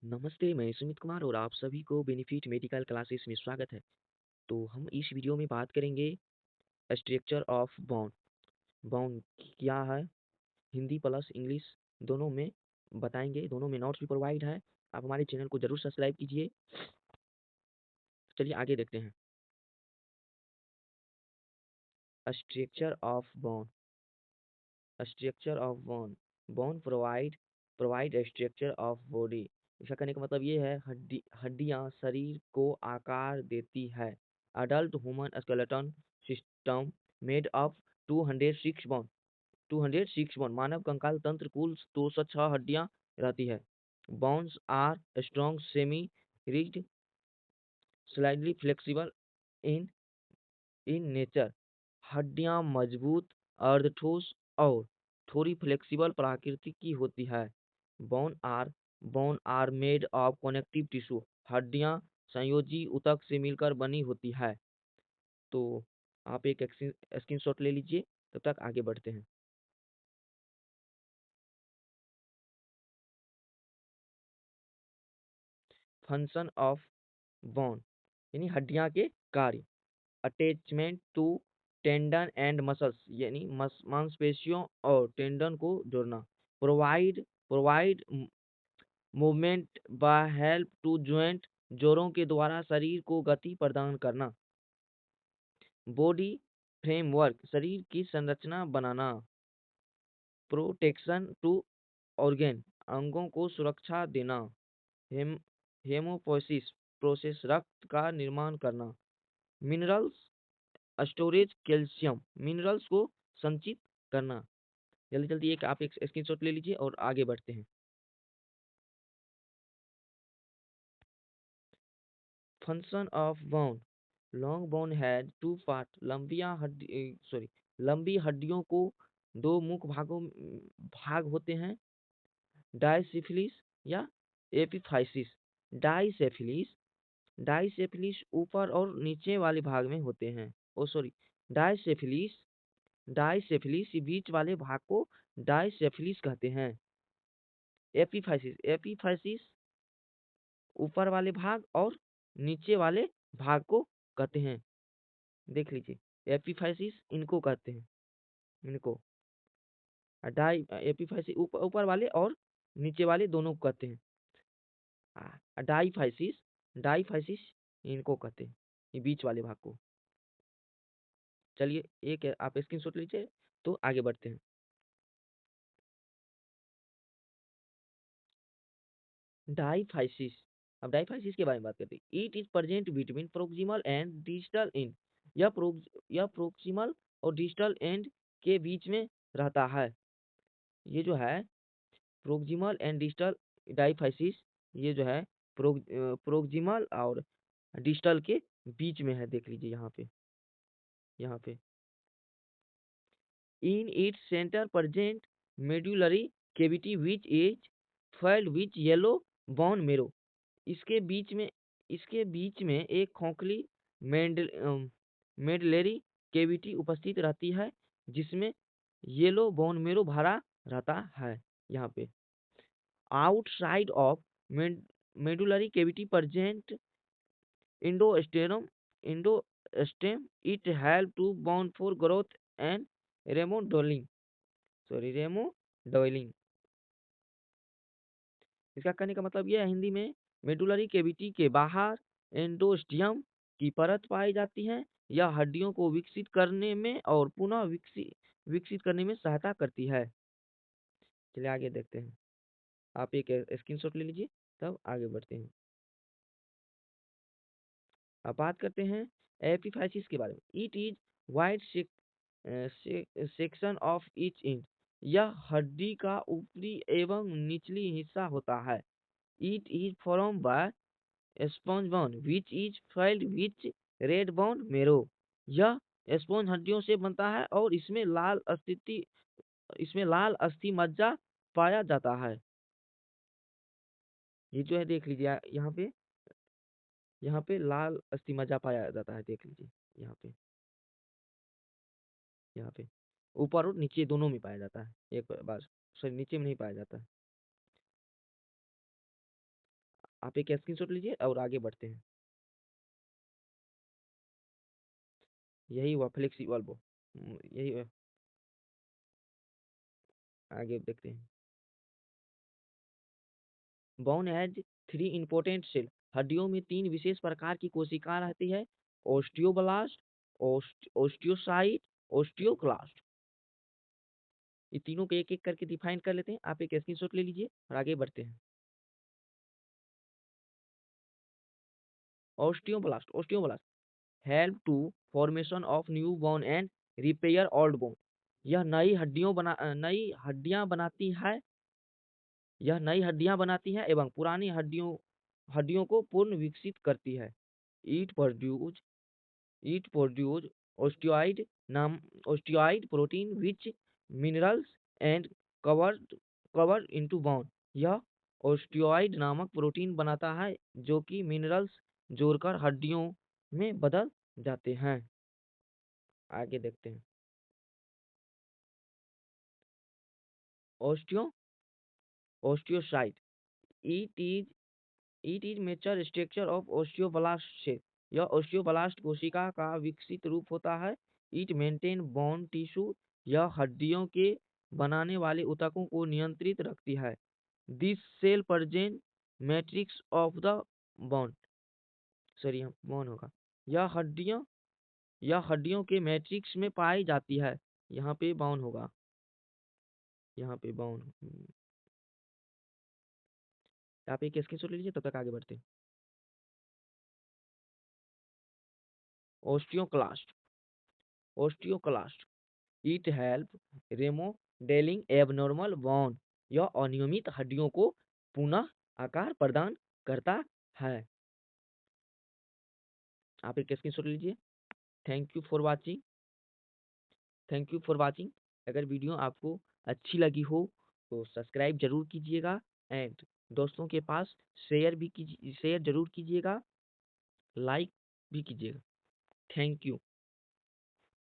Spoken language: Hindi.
नमस्ते, मैं सुमित कुमार और आप सभी को बेनिफिट मेडिकल क्लासेस में स्वागत है। तो हम इस वीडियो में बात करेंगे स्ट्रक्चर ऑफ बोन। बोन क्या है, हिंदी प्लस इंग्लिश दोनों में बताएंगे, दोनों में नोट्स भी प्रोवाइड है। आप हमारे चैनल को जरूर सब्सक्राइब कीजिए। चलिए आगे देखते हैं। Structure of bone. Structure of bone. Bone provide structure of body. इसका कहने का मतलब ये है हड्डियां शरीर को आकार देती है। Adult human skeleton system made of 206 bone. 206 bone मानव कंकाल तंत्र कुल 206 हड्डियां रहती है। Bones are strong semi rigid slightly flexible in in nature. हड्डियां मजबूत अर्धठोस और थोड़ी फ्लेक्सिबल प्रकृति की होती है। Bone are made of connective tissue. हड्डियां संयोजी ऊतक से मिलकर बनी होती है। तो आप एक स्क्रीनशॉट ले लीजिए, तब तक आगे बढ़ते हैं। फंक्शन ऑफ बोन यानी हड्डियां के कार्य। Attachment to tendon and muscles यानी मांसपेशियों और टेंडन को जोड़ना। Provide movement by help to joint. जोड़ों के द्वारा शरीर को गति प्रदान करना। बॉडी फ्रेमवर्क शरीर की संरचना बनाना। प्रोटेक्शन टू ऑर्गेन अंगों को सुरक्षा देना। हेम हेमोपोसिस प्रोसेस रक्त का निर्माण करना। मिनरल्स स्टोरेज कैल्शियम मिनरल्स को संचित करना। जल्दी जल्दी आप एक स्क्रीनशॉट ले लीजिए और आगे बढ़ते हैं। Function of bone. Long bone had to part. लंबी हड्डियों को दो मुख्य भाग होते हैं। डायसिफिलिस या एपिफाइसिस। डाइसेफिलिस डाइसेफिलिस ऊपर और नीचे वाले भाग में होते हैं। डाइसेफिलिस डाइसेफिलिस बीच वाले भाग को डाइसेफिलिस कहते हैं। एपिफाइसिस ऊपर वाले भाग और नीचे वाले भाग को कहते हैं। देख लीजिए, एपिफाइसिस इनको कहते हैं, इनको डाई एपिफाइसिस ऊपर वाले और नीचे वाले दोनों को कहते हैं। डाईफाइसिस इनको कहते हैं, ये बीच वाले भाग को। चलिए एक आप स्क्रीनशॉट लीजिए, तो आगे बढ़ते हैं। डाईफाइसिस। अब डाईफाइसिस के बारे में बात करते हैं। It is present between proximal and distal end. यह प्रोक्सिमल और डिस्टल एंड के बीच में रहता है। ये जो है प्रोक्सिमल एंड डिस्टल डाईफाइसिस, ये जो है प्रोक्सिमल और डिस्टल के बीच में है। देख लीजिए यहाँ पे in its centre present medullary cavity which is filled which yellow bone marrow. इसके बीच में इसके बीच में एक खोखली मेडलेरी कैविटी उपस्थित रहती है, जिसमें येलो बोन मेरो भरा रहता है। यहाँ पे outside of medullary cavity present endosteum it help to bone for growth and remodelling. इसका कहने का मतलब यह है हिंदी में, मेडुलरी कैविटी के बाहर एंडोस्टियम की परत पाई जाती है। यह हड्डियों को विकसित करने में और पुनः विकसित करने में सहायता करती है। चलिए आगे देखते हैं। आप एक स्क्रीनशॉट ले लीजिए, तब आगे बढ़ते हैं। अब बात करते हैं एपिफाइसिस के बारे में। It is wide section of each inch. यह हड्डी का ऊपरी एवं निचली हिस्सा होता है। It is form by sponge bone which is filed which red bone marrow. यह स्पॉन्ज हड्डियों से बनता है और इसमें लाल अस्थि मज्जा पाया जाता है। ये जो है देख लीजिए, यहाँ पे लाल अस्थि मज्जा पाया जाता है। देख लीजिए यहाँ पे ऊपर और नीचे दोनों में पाया जाता है। एक बार सॉरी, नीचे में नहीं पाया जाता है। आप एक स्क्रीनशॉट लीजिए और आगे बढ़ते हैं। यही हुआ फ्लेक्सिबल वो, यही हुआ। आगे देखते हैं। Bone has 3 important cell. हड्डियों में 3 विशेष प्रकार की कोशिका रहती है। Osteoblast, osteocyte, osteoclast. ये तीनों को एक-एक करके डिफाइन कर लेते हैं। आप एक स्क्रीनशॉट ले लीजिए और आगे बढ़ते हैं। Osteoblast help to formation of new bone and repair old bone. यह नई हड्डियां बनाती है। यह नई हड्डियां बनाती है एवं पुरानी हड्डियों को पुनः विकसित करती है। ईट प्रोड्यूस ईट प्रोड्यूस ओस्टियोइड नाम osteoid protein which minerals and covered cover into bone. यह ओस्टियोइड नामक प्रोटीन बनाता है जो कि मिनरल्स जोड़कर हड्डियों में बदल जाते हैं। आगे देखते हैं। Osteo osteocyte it is it is mature structure of osteoblast से। यह ओस्टियोब्लास्ट कोशिका का विकसित रूप होता है। It maintain bone tissue. यह हड्डियों के बनाने वाले ऊतकों को नियंत्रित रखती है। This cell present matrix of the bone. Sorry, bone होगा। यह हड्डियों यह हड्डियों के मैट्रिक्स में पाई जाती है। यहाँ पे बोन होगा। यहाँ पे बोन। आप एक स्क्रीनशॉट ले लीजिए, तब तक आगे बढ़ते हैं। Osteoclast osteoclast it help remodelling abnormal bone. यह अनियमित हड्डियों को पुनः आकार प्रदान करता है। आप एक स्क्रीनशॉट लीजिए। Thank you for watching. Thank you for watching. अगर वीडियो आपको अच्छी लगी हो तो सब्सक्राइब जरूर कीजिएगा एंड दोस्तों के पास शेयर जरूर कीजिएगा, लाइक भी कीजिएगा। Thank you.